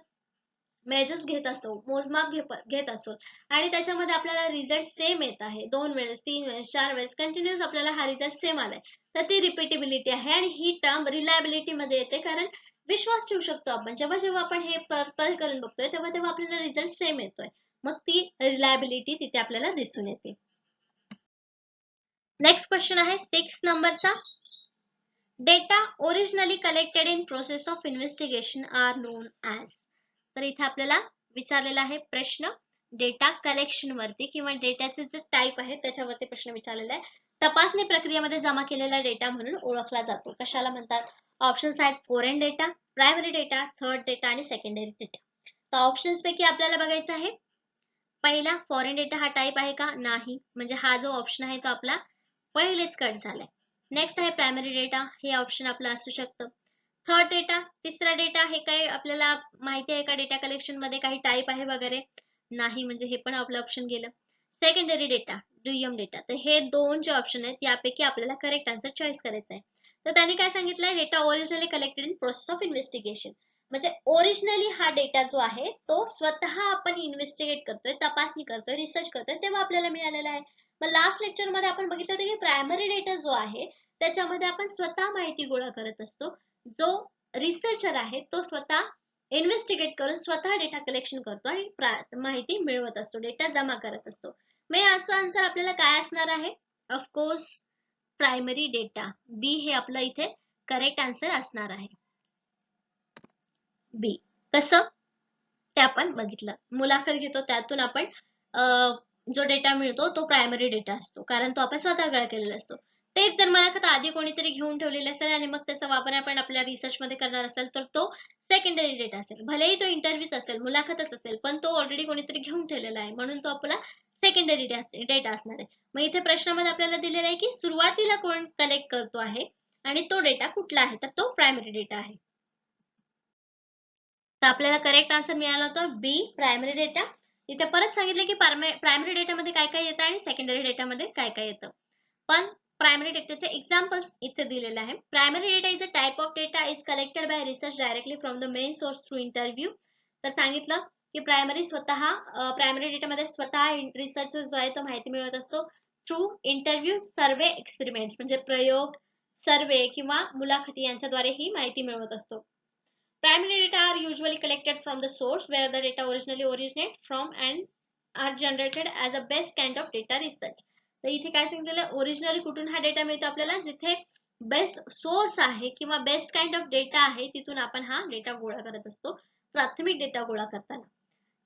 मेजर्स घेत असो, मोजमाप घेत असो आणि त्याच्यामध्ये आपल्याला रिझल्ट सेम येत आहे 2 वेळेस 3 वेळेस 4 वेळेस कंटिन्युअस आपल्याला हा रिझल्ट सेम आलाय तर ती रिपीटेबिलिटी आहे आणि ही टर्म रिलायबिलिटी मध्ये येते कारण विश्वास ठेवू शकतो आपण जेव्हा जेव्हा आपण हे परत करून बघतोय तेव्हा तेव्हा आपल्याला रिझल्ट सेम येतोय मग ती रिलायबिलिटी तिथे आपल्याला दिसून येते. नेक्स्ट क्वेश्चन आहे 6 नंबरचा, data originally collected in process of investigation are known as. तर इथे आपल्याला विचारलेला आहे प्रश्न डेटा कलेक्शन वरती किंवा डेटाचे जे टाईप आहे त्याच्यावरती प्रश्न विचारलेला आहे. तपासणी प्रक्रियेमध्ये जमा केलेला डेटा म्हणून ओळखला जातो. कशाला म्हणतात, ऑप्शन्स आहेत foreign data, primary data, third data आणि सेकंडरी डेटा. तर ऑप्शन्स पैकी आपल्याला बघायचं आहे पहिला फॉरेन डेटा हा टाईप आहे का, नाही, म्हणजे हा जो ऑप्शन आहे तो आपला पहिलेच कट झालाय. नेक्स्ट आहे प्रायमरी डेटा, हे ऑप्शन आपलं असू शकतं. थर्ड डेटा, तिसरा डेटा, हे काय आपल्याला माहिती आहे का डेटा कलेक्शन मध्ये काही टाईप आहे वगैरे, नाही, म्हणजे हे पण आपलं ऑप्शन गेलं. सेकंडरी डेटा, दुय्यम डेटा, तर हे दोन जे ऑप्शन आहेत यापैकी आपल्याला करेक्ट आन्सर चॉईस करायचा आहे. तर त्यांनी काय सांगितलंय, data originally collected in process of investigation. म्हणजे ओरिजिनली हा डेटा जो आहे तो स्वतः आपण इन्व्हेस्टिगेट करतोय, तपासणी करतोय, रिसर्च करतोय, तेव्हा आपल्याला मिळालेला आहे. मग लास्ट लेक्चर मध्ये आपण बघितलं होतं की प्रायमरी डेटा जो आहे त्याच्यामध्ये आपण स्वतः माहिती गोळा करत असतो. जो रिसर्चर आहे तो स्वतः इन्व्हेस्टिगेट करून स्वतः डेटा कलेक्शन करतो आणि माहिती मिळवत असतो, डेटा जमा करत असतो. मग याचा आन्सर आपल्याला काय असणार आहे? Of course primary data. बी हे आपलं इथे करेक्ट आन्सर असणार आहे. बी. कसं ते आपण बघितलं. मुलाखत घेतो त्यातून आपण जो डेटा मिळतो तो प्रायमरी डेटा असतो, कारण तो आपण स्वतः गोळा केलेला असतो. तेच जर मुलाखत आधी कोणीतरी घेऊन ठेवलेले असेल आणि मग त्याचा वापर आपण आपल्या रिसर्च मध्ये करणार असेल तर तो सेकंडरी डेटा असेल. भलेही तो इंटरव्ह्यूच असेल, मुलाखतच असेल, पण तो ऑलरेडी कोणीतरी घेऊन ठेवलेला आहे म्हणून तो आपला सेकंडरी डेटा असणार आहे. मग इथे प्रश्नामध्ये आपल्याला दिलेला आहे की सुरुवातीला कोण कलेक्ट करतो आहे आणि तो डेटा कुठला आहे, तर तो प्रायमरी डेटा आहे. तर आपल्याला करेक्ट आन्सर मिळाला होता बी प्रायमरी डेटा. इथे परत सांगितलं की प्रायमरी डेटामध्ये काय काय येतं आणि सेकंडरी डेटामध्ये काय काय येतं. पण प्रायमरी डेटाचे एक्झाम्पल्स इथे दिलेले आहे. Primary data is a type of data is collected by research directly from the main source through interview. तर सांगितलं की प्रायमरी डेटामध्ये स्वतः रिसर्च जो आहे तो माहिती मिळवत असतो थ्रू इंटरव्ह्यू, सर्वे, एक्सपेरिमेंट्स म्हणजे प्रयोग, सर्वे किंवा मुलाखती यांच्याद्वारे ही माहिती मिळवत असतो. Primary data are usually collected from the source where the data originally originate from and are generated as a best kind of data research. तर इथे काय सांगितलेलं ओरिजिनली कुठून हा डेटा मिळतो आपल्याला, जिथे बेस्ट सोर्स आहे किंवा बेस्ट काइंड ऑफ डेटा आहे तिथून आपण हा डेटा गोळा करत असतो, प्राथमिक डेटा गोळा करताना.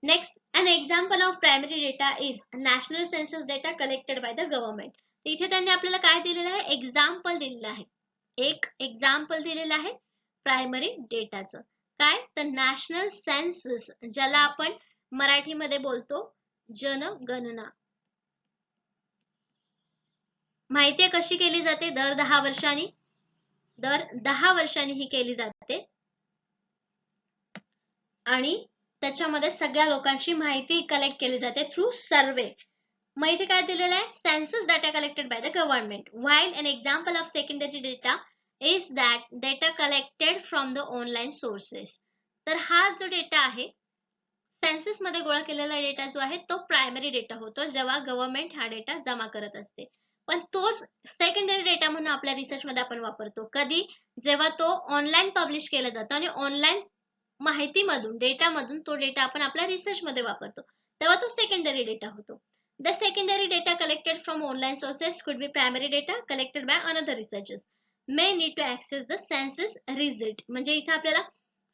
Next, an example of primary data is national census data collected by the government. इथे त्यांनी आपल्याला काय दिलेलं आहे, एक्झाम्पल दिलेलं आहे. एक एक्झाम्पल दिलेलं आहे प्रायमरी डेटाचं. काय, तर नॅशनल सेन्सस, ज्याला आपण मराठीमध्ये बोलतो जनगणना. माहितीये कशी केली जाते? दर 10 वर्षांनी. दर 10 वर्षांनी ही केली जाते आणि त्याच्यामध्ये सगळ्या लोकांची माहिती कलेक्ट केली जाते थ्रू सर्वे. माहिती काय दिलेलं आहे, census data collected by the government, while an example of secondary data is that data collected from the online sources. तर हा जो डेटा आहे सेन्सस मध्ये गोळा केलेला डेटा जो आहे तो प्रायमरी डेटा होतो जेव्हा गव्हर्नमेंट हा डेटा जमा करत असते. पण तोच सेकंडरी डेटा म्हणून आपल्या रिसर्च मध्ये आपण वापरतो कधी, जेव्हा तो ऑनलाईन पब्लिश केला जातो आणि ऑनलाईन माहितीमधून डेटामधून तो डेटा आपण आपल्या रिसर्च मध्ये वापरतो तेव्हा तो सेकंडरी डेटा होतो. The secondary data collected from online sources could be primary data collected by another researchers may need to access the census result. म्हणजे इथे आपल्याला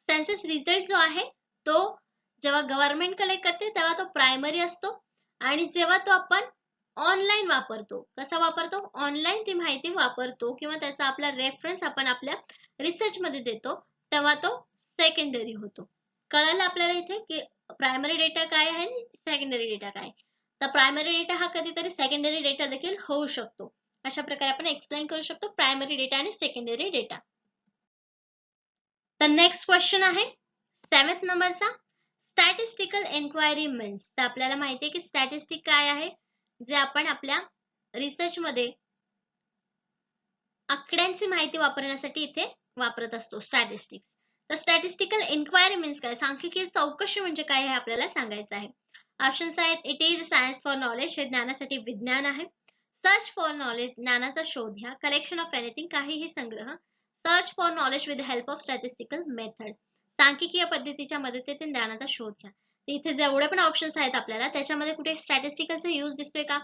सेन्सस रिझल्ट जो आहे तो जेव्हा गव्हर्नमेंट कलेक्ट करते तेव्हा तो प्रायमरी असतो आणि जेव्हा तो आपण ऑनलाईन वापरतो, कसा वापरतो, ऑनलाईन ती माहिती वापरतो किंवा त्याचा आपला रेफरन्स आपण आपल्या रिसर्च मध्ये देतो तेव्हा तो सेकंडरी होतो. कळालं आपल्याला इथे की प्रायमरी डेटा काय आहे आणि सेकंडरी डेटा काय. तर प्रायमरी डेटा हा कधीतरी सेकंडरी डेटा देखील होऊ शकतो. अशा प्रकारे आपण एक्सप्लेन करू शकतो प्रायमरी डेटा आणि सेकंडरी डेटा. तर नेक्स्ट क्वेश्चन आहे 7th नंबरचा, स्टॅटिस्टिकल एन्क्वायरी मीन्स. तर आपल्याला माहिती आहे की स्टॅटिस्टिक काय आहे, जे आपण आपल्या रिसर्च मध्ये आकड्यांची माहिती वापरण्यासाठी इथे वापरत असतो स्टॅटिस्टिक्स. तर स्टॅटिस्टिकल एन्क्वायरी मीन्स काय, सांख्यिकीय चौकशी म्हणजे काय हे आपल्याला सांगायचं आहे. ऑप्शन्स आहेत, it is science for knowledge, हे ज्ञानासाठी विज्ञान आहे. सर्च फॉर नॉलेज, ज्ञानाचा शोध घ्या. कलेक्शन ऑफ एनिथिंग, काहीही संग्रह. Search for knowledge with help of statistical method, सांख्यिकीय पद्धतीच्या मदतीने ज्ञानाचा शोध घ्या. इथे जेवढे पण ऑप्शन्स आहेत आपल्याला त्याच्यामध्ये कुठे स्टॅटिस्टिकलचा यूज दिसतोय का?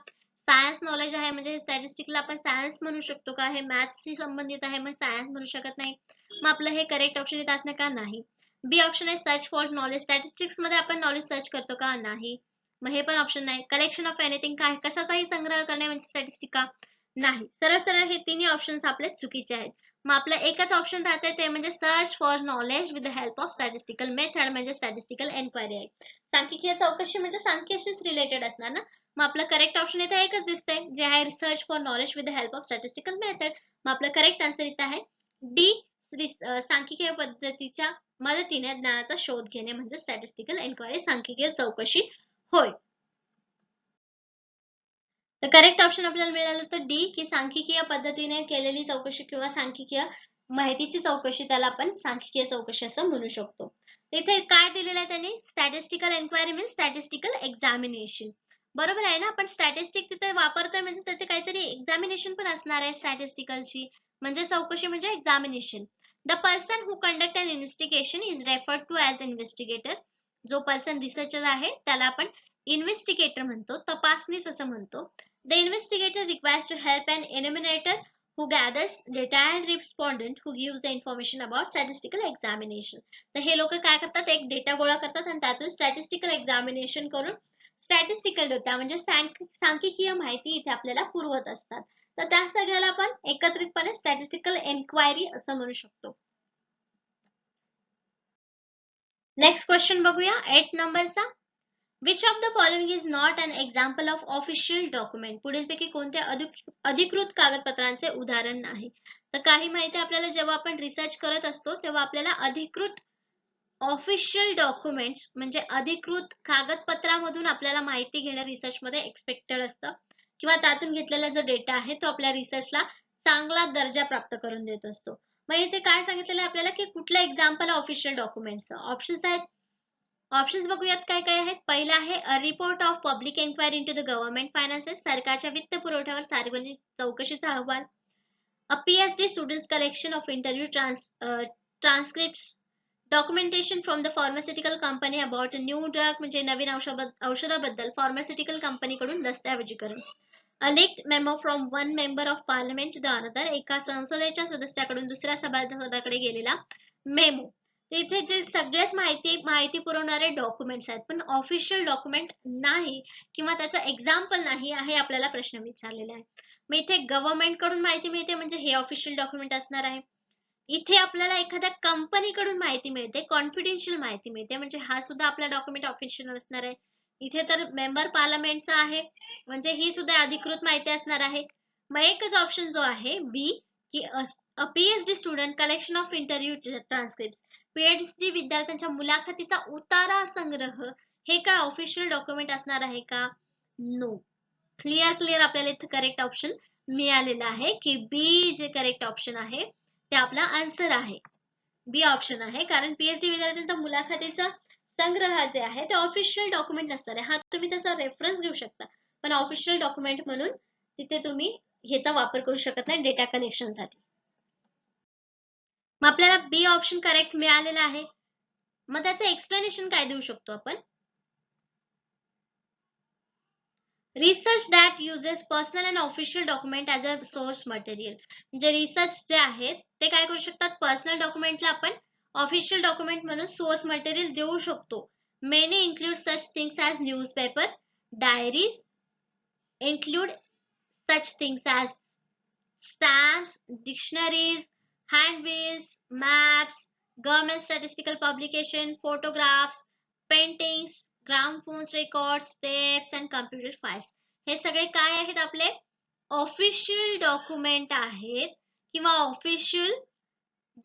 सायन्स नॉलेज आहे म्हणजे स्टॅटिस्टिकला आपण सायन्स म्हणू शकतो का? हे मॅथ्सशी संबंधित आहे मग सायन्स म्हणू शकत नाही. मग आपलं हे करेक्ट ऑप्शन इथे असणार का? नाही. बी ऑप्शन आहे सर्च फॉर नॉलेज, स्टॅटिस्टिक्स मध्ये आपण नॉलेज सर्च करतो का? नाही. मग हे पण ऑप्शन नाही. कलेक्शन ऑफ एनिथिंग, काय कशाचाही संग्रह करणे म्हणजे स्टॅटिस्टिक का? नाही. सरळ सरळ हे तिन्ही ऑप्शन्स आपले चुकीचे आहेत. मग आपलं एकच ऑप्शन राहते ते म्हणजे search for knowledge with the help of statistical method म्हणजे स्टॅटिस्टिकल एन्क्वायरी आहे. सांख्यिकीय चौकशी म्हणजे सांख्याशीच रिलेटेड असणार ना. मग आपलं करेक्ट ऑप्शन इथे एकच दिसतंय जे आहे research for knowledge with the help of statistical method. मग आपलं करेक्ट आन्सर इथे आहे डी, सांख्यिकीय पद्धतीच्या मदतीने ज्ञानाचा शोध घेणे म्हणजे स्टॅटिस्टिकल एन्क्वायरी, सांख्यिकीय चौकशी होय. तर करेक्ट ऑप्शन आपल्याला मिळालं तर डी, की सांख्यिकीय पद्धतीने केलेली चौकशी किंवा सांख्यिकीय माहितीची चौकशी, त्याला आपण सांख्यिकीय चौकशी असं म्हणू शकतो. इथे काय दिलेलं आहे त्यांनी? Statistical enquiry means statistical examination. बरोबर आहे ना? आपण स्टॅटिस्टिक तिथे वापरतोय म्हणजे तिथे काहीतरी एक्झामिनेशन पण असणार आहे स्टॅटिस्टिकलची. म्हणजे चौकशी म्हणजे examination. The person who conduct an investigation is referred to as investigator. जो पर्सन रिसर्चर आहे त्याला आपण इन्व्हेस्टिगेटर म्हणतो, तपासनीस असं म्हणतो. The investigator requires to help an enumerator who gathers data and respondent who gives the information about statistical examination. तर हे लोक काय करतात? एक डेटा गोळा करतात आणि त्यातून स्टॅटिस्टिकल एक्झामिनेशन करून स्टॅटिस्टिकल डेटा म्हणजे सांख्यिकीय माहिती इथे आपल्याला पुरवत असतात. तर त्या सगळ्याला आपण एकत्रितपणे स्टॅटिस्टिकल एन्क्वायरी असं म्हणू शकतो. नेक्स्ट क्वेश्चन बघूया 8 नंबरचा. Which of the following is not an example of official document? पुढीलपैकी कोणत्या अधिकृत कागदपत्रांचे उदाहरण नाही? तर काही माहिती आपल्याला जेव्हा आपण रिसर्च करत असतो तेव्हा आपल्याला अधिकृत ऑफिशियल डॉक्युमेंट्स म्हणजे अधिकृत कागदपत्रामधून आपल्याला माहिती घेणं रिसर्च मध्ये एक्सपेक्टेड असतं किंवा त्यातून घेतलेला जो डेटा आहे तो आपल्या रिसर्चला चांगला दर्जा प्राप्त करून देत असतो. मग इथे काय सांगितलेलं आहे आपल्याला की कुठलं एक्झाम्पल ऑफिशियल डॉक्युमेंट्स? ऑप्शन्स आहेत. ऑप्शन्स बघूयात काय काय आहेत. पहिला आहे a report of public enquiry into the government finances. सरकारच्या वित्त पुरवठ्यावर सार्वजनिक चौकशीचा अहवाल. A PhD students collection of interview transcripts. Documentation from the pharmaceutical company about a new drug म्हणजे नवीन औषधाबद्दल फार्मास्युटिकल कंपनीकडून दस्तऐवजीकरण. A leaked memo from one member of parliament to the another. एका संसदेच्या सदस्याकडून दुसऱ्या सभासदाकडे गेलेला मेमो. इथे जे सगळ्याच माहिती पुरवणारे डॉक्युमेंट्स आहेत पण ऑफिशियल डॉक्युमेंट नाही किंवा त्याचं एक्झाम्पल नाही आहे आपल्याला प्रश्न विचारलेला आहे. मग इथे गव्हर्नमेंट कडून माहिती मिळते म्हणजे हे ऑफिशियल डॉक्युमेंट असणार आहे. इथे आपल्याला एखाद्या कंपनीकडून माहिती मिळते, कॉन्फिडेन्शियल माहिती मिळते म्हणजे हा सुद्धा आपला डॉक्युमेंट ऑफिशियल असणार आहे. इथे तर मेंबर पार्लमेंटचा आहे म्हणजे ही सुद्धा अधिकृत माहिती असणार आहे. मग एकच ऑप्शन जो आहे बी की a PhD student collection of interview transcript. PhD विद्यार्थ्यांच्या मुलाखतीचा उतारा संग्रह हे काय ऑफिशियल डॉक्युमेंट असणार आहे का? नो. क्लिअर आपल्याला इथे करेक्ट ऑप्शन मिळालेला आहे की बी जे करेक्ट ऑप्शन आहे ते आपला आन्सर आहे. बी ऑप्शन आहे कारण पीएचडी विद्यार्थ्यांचा मुलाखतीचा संग्रह जे आहे ते ऑफिशियल डॉक्युमेंट नसणार आहे. हा तुम्ही त्याचा रेफरन्स घेऊ शकता पण ऑफिशियल डॉक्युमेंट म्हणून तिथे तुम्ही ह्याचा वापर करू शकत नाही डेटा कलेक्शन साठी. मग आपल्याला बी ऑप्शन करेक्ट मिळालेला आहे. मग त्याचं एक्सप्लेनेशन काय देऊ शकतो आपण? Research that uses personal and official document as a source material. म्हणजे रिसर्च जे आहेत ते काय करू शकतात? पर्सनल डॉक्युमेंटला आपण ऑफिशियल डॉक्युमेंट म्हणून सोर्स मटेरियल देऊ शकतो. Many include such things as newspaper, diaries, include such things as stamps, dictionaries, handbills, maps, government statistical publication, photographs, paintings, graphones records, tapes and computer files. हे सगळे काय आहेत? आपले official document आहेत किंवा ऑफिशियल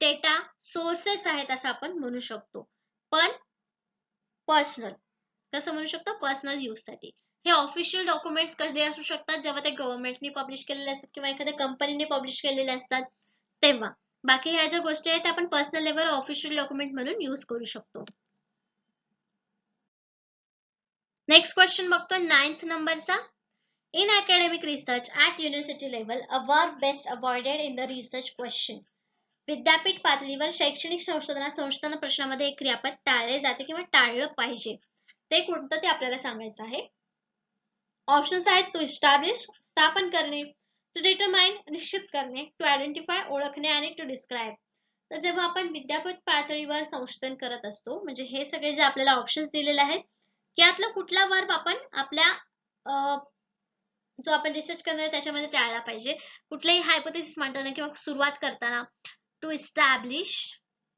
डेटा सोर्सेस आहेत असं आपण म्हणू शकतो. पण पर्सनल कसं म्हणू शकतो? पर्सनल यूज साठी. हे ऑफिशियल डॉक्युमेंट्स कसे असू शकतात? जेव्हा ते गव्हर्नमेंटने पब्लिश केलेले असतात किंवा एखाद्या कंपनीने पब्लिश केलेले असतात तेव्हा. बाकी ह्या ज्या गोष्टी आहेत आपण पर्सनल लेवल ऑफिशियल डॉक्युमेंट म्हणून यूज करू शकतो. नेक्स्ट क्वेश्चन बघतो 9th नंबरचा. In academic research at university level a verb best avoided in the research question. विद्यापीठ पातळीवर शैक्षणिक संशोधन प्रश्नामध्ये एक क्रियापद टाळले जाते किंवा टाळलं पाहिजे ते कोणतं ते आपल्याला सांगायचं आहे. ऑप्शन्स आहेत टू इस्टॅब्लिश स्थापन करणे, टू डिटरमाइन निश्चित करणे, टू आयडेंटिफाय ओळखणे आणि टू डिस्क्राइब. तर जेव्हा आपण विद्यापीठ पातळीवर संशोधन करत असतो म्हणजे हे सगळे जे आपल्याला ऑप्शन्स दिलेले आहेत यातला कुठला वर्ब आपण आपल्या जो आपण रिसर्च करणार त्याच्यामध्ये टाळला पाहिजे. कुठलेही हायपोथेसिस मांडताना किंवा सुरुवात करताना टू इस्टॅब्लिश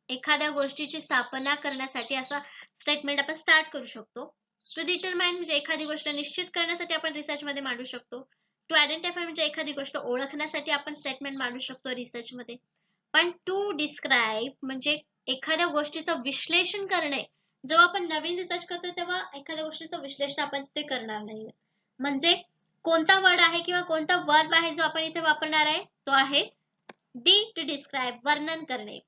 एखाद्या गोष्टीची स्थापना करण्यासाठी असा स्टेटमेंट आपण स्टार्ट करू शकतो. टू डिटरमाइन म्हणजे एखादी गोष्ट निश्चित करण्यासाठी आपण रिसर्च मध्ये मांडू शकतो. टू आयडेंटिफाय म्हणजे एखादी गोष्ट ओळखण्यासाठी आपण स्टेटमेंट मांडू शकतो रिसर्च मध्ये. पण टू डिस्क्राइब म्हणजे एखाद्या गोष्टीचं विश्लेषण करणे. जेव्हा आपण नवीन रिसर्च करतो तेव्हा एखाद्या गोष्टीचं विश्लेषण आपण ते करणार नाही. म्हणजे कोणता वर्ड आहे किंवा कोणता वर्ब आहे जो आपण इथे वापरणार आहे तो आहे डी टू डिस्क्राईब वर्णन करणे,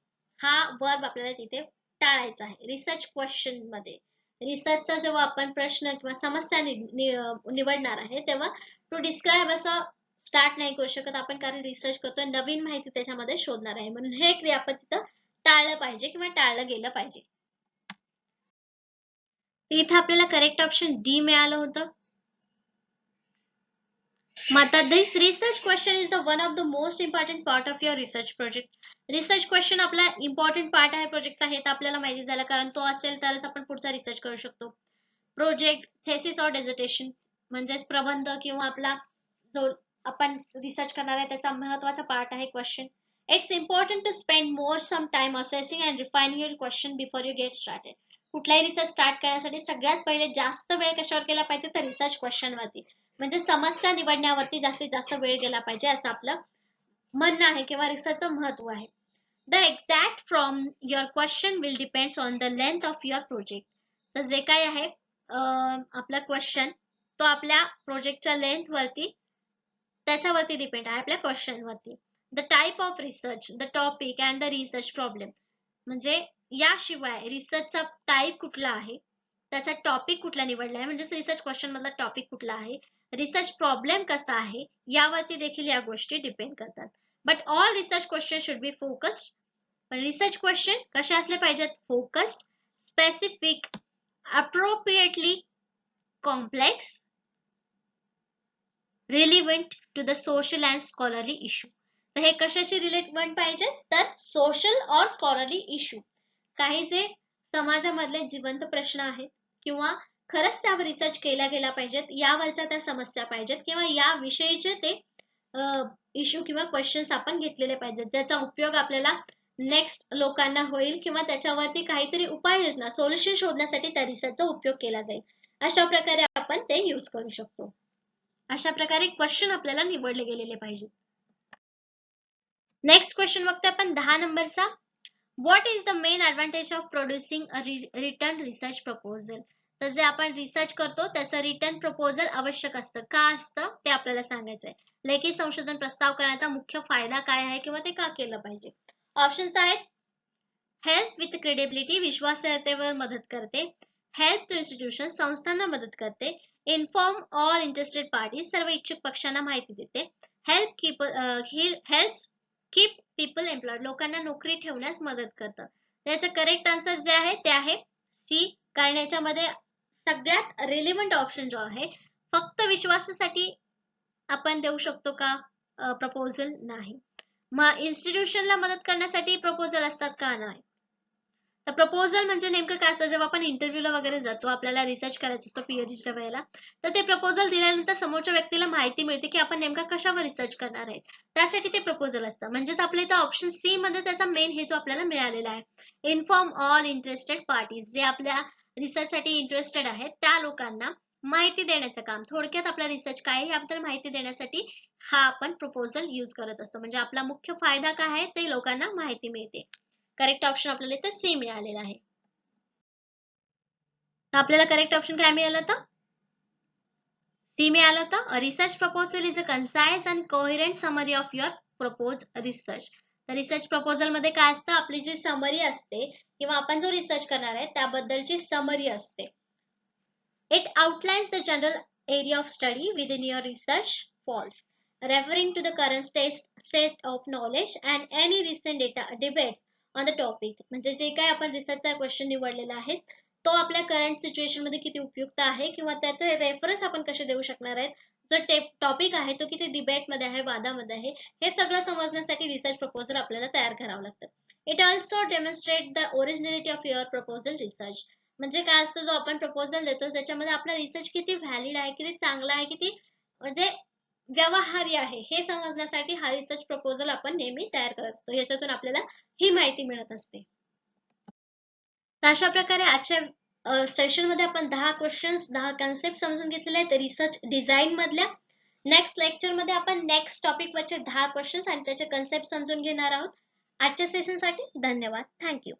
हा वर्ब आपल्याला तिथे टाळायचा आहे रिसर्च क्वेश्चन मध्ये. रिसर्चचा जेव्हा आपण प्रश्न किंवा समस्या निवडणार आहे तेव्हा टू डिस्क्राईब असं स्टार्ट नाही करू शकत आपण, कारण रिसर्च करतोय, नवीन माहिती त्याच्यामध्ये शोधणार आहे, म्हणून हे क्रियापद तिथं टाळलं पाहिजे किंवा टाळलं गेलं पाहिजे. इथे आपल्याला करेक्ट ऑप्शन डी मिळालं होतं. Mata, this research question is the one of the most important part of your research project. Research question आपला इम्पॉर्टंट पार्ट आहे प्रोजेक्टचा, हे तर आपल्याला माहिती झालं, कारण तो असेल तरच आपण पुढचा रिसर्च करू शकतो. प्रोजेक्ट, थेसिस और डेझर्टेशन म्हणजेच प्रबंध किंवा आपला जो आपण रिसर्च करणार आहे त्याचा महत्त्वाचा पार्ट आहे question. It's important to spend more some time assessing and refining your question before you get started. कुठलाही रिसर्च स्टार्ट करण्यासाठी सगळ्यात पहिले जास्त वेळ कशावर केला पाहिजे तर रिसर्च क्वेश्चन वरती, म्हणजे समस्या निवडण्यावरती जास्तीत जास्त वेळ गेला पाहिजे असं आपलं म्हणणं आहे किंवा रिसर्चचं महत्व आहे. The exact from your question will depends on the length of your project. तर जे काय आहे आपला क्वेश्चन तो आपल्या प्रोजेक्टच्या लेंथ वरती त्याच्यावरती डिपेंड आहे, आपल्या क्वेश्चन वरती. The type of research, the topic and the research problem, म्हणजे याशिवाय रिसर्चचा टाइप कुठला आहे, त्याचा टॉपिक कुठला निवडला आहे, म्हणजे रिसर्च क्वेश्चन मधला टॉपिक कुठला आहे, रिसर्च प्रॉब्लेम कसा आहे, यावरती देखील या गोष्टी डिपेंड करतात. But all research question should be focused. पण रिसर्च क्वेश्चन कसे असले पाहिजेत, focused, specific, appropriately complex, relevant to the social and scholarly issue. तर हे कशाशी रिलेव्हंट पाहिजे तर सोशल और स्कॉलरली इश्यू, काही जे समाजामधले जिवंत प्रश्न आहेत किंवा खरंच त्यावर रिसर्च केला गेला पाहिजेत, यावरच्या त्या समस्या पाहिजेत किंवा या विषयीचे ते इश्यू किंवा क्वेश्चन्स आपण घेतलेले पाहिजेत, ज्याचा उपयोग आपल्याला नेक्स्ट लोकांना होईल किंवा त्याच्यावरती काहीतरी उपाययोजना सोल्युशन शोधण्यासाठी त्या रिसर्चचा उपयोग केला जाईल. अशा प्रकारे आपण ते यूज करू शकतो. अशा प्रकारे क्वेश्चन आपल्याला निवडले गेलेले पाहिजे. नेक्स्ट क्वेश्चन बघतोय आपण 10 नंबरचा. What is the main advantage of producing a return research proposal. तर जे आपण रिसर्च करतो त्याचं रिटर्न प्रपोजल आवश्यक असतं, का असतं ते आपल्याला सांगायचंय. लेखी संशोधन प्रस्ताव करण्याचा मुख्य फायदा काय आहे किंवा ते का केलं पाहिजे. ऑप्शन्स आहेत हेल्प विथ क्रेडिबिलिटी, विश्वासार्हतेवर मदत करते. हेल्प टू इन्स्टिट्यूशन, संस्थांना मदत करते. इन्फॉर्म ऑल इंटरेस्टेड पार्टीज, सर्व इच्छुक पक्षांना माहिती देते. हेल्प्स कीप पीपल एम्प्लॉयड, लोकांना नोकरी ठेवण्यास मदत करतं. त्याचं करेक्ट आन्सर जे आहे ते आहे सी, कारण याच्यामध्ये सगळ्यात रिलेव्हंट ऑप्शन जो आहे फक्त विश्वासासाठी आपण देऊ शकतो का प्रपोजल, नाही. मग इन्स्टिट्यूशनला मदत करण्यासाठी प्रपोजल असतात का, नाही. तर प्रपोजल म्हणजे नेमकं काय असतं, जेव्हा आपण इंटरव्ह्यूला वगैरे जातो, आपल्याला रिसर्च करायचं असतं पीएचडीच्या वेळेला, तर ते प्रपोजल दिल्यानंतर समोरच्या व्यक्तीला माहिती मिळते की आपण नेमका कशावर रिसर्च करणार आहे, त्यासाठी ते प्रपोजल असतं. म्हणजेच आपल्या इथं ऑप्शन सी मध्ये त्याचा मेन हेतू आपल्याला मिळालेला आहे. इन्फॉर्म ऑल इंटरेस्टेड पार्टीज, जे आपल्या रिसर्चसाठी इंटरेस्टेड आहेत त्या लोकांना माहिती देण्याचं काम, थोडक्यात आपला रिसर्च काय आहे याबद्दल माहिती देण्यासाठी हा आपण प्रपोजल यूज करत असतो. म्हणजे आपला मुख्य फायदा काय आहे ते लोकांना माहिती मिळते. करेक्ट ऑप्शन आपल्याला इथे सी मिळालेला आहे. तर आपल्याला करेक्ट ऑप्शन काय मिळालं होतं, सी मिळालं होतं. A research proposal is a concise and coherent summary of your propose research. तर रिसर्च प्रपोजल मध्ये काय असतं, आपली जी समरी असते किंवा आपण जो रिसर्च करणार आहे त्याबद्दलची समरी असते. It outlines the general area of study within your research falls, referring to the current state of knowledge and any recent debates on the topic. म्हणजे जे काय आपण रिसर्चचा क्वेश्चन निवडलेला आहे तो आपल्या करंट सिच्युएशन मध्ये किती उपयुक्त आहे किंवा त्याचे रेफरन्स आपण कसे देऊ शकणार आहेत, जो टॉपिक आहे तो किती डिबेट मध्ये आहे, वादामध्ये आहे, हे सगळं समजण्यासाठी रिसर्च प्रपोजल आपल्याला तयार करावं लागतं. It also demonstrate the originality of your proposal research. म्हणजे काय असतं, जो आपण प्रपोजल देतो त्याच्यामध्ये आपला रिसर्च किती व्हॅलिड आहे, किती चांगला आहे, किती म्हणजे व्यवहार्य आहे हे समजण्यासाठी हा रिसर्च प्रपोजल आपण नेहमी तयार करत असतो. याच्यातून आपल्याला ही माहिती मिळत असते. अशा प्रकारे आजच्या सेशन मध्ये आपण 10 क्वेश्चन्स 10 कन्सेप्ट समजून घेतलेले आहेत रिसर्च डिझाईन मधल्या. नेक्स्ट लेक्चर मध्ये आपण नेक्स्ट टॉपिक वरचे 10 क्वेश्चन्स आणि त्याचे कन्सेप्ट समजून घेणार आहोत. आजच्या सेशन साठी धन्यवाद. थँक्यू.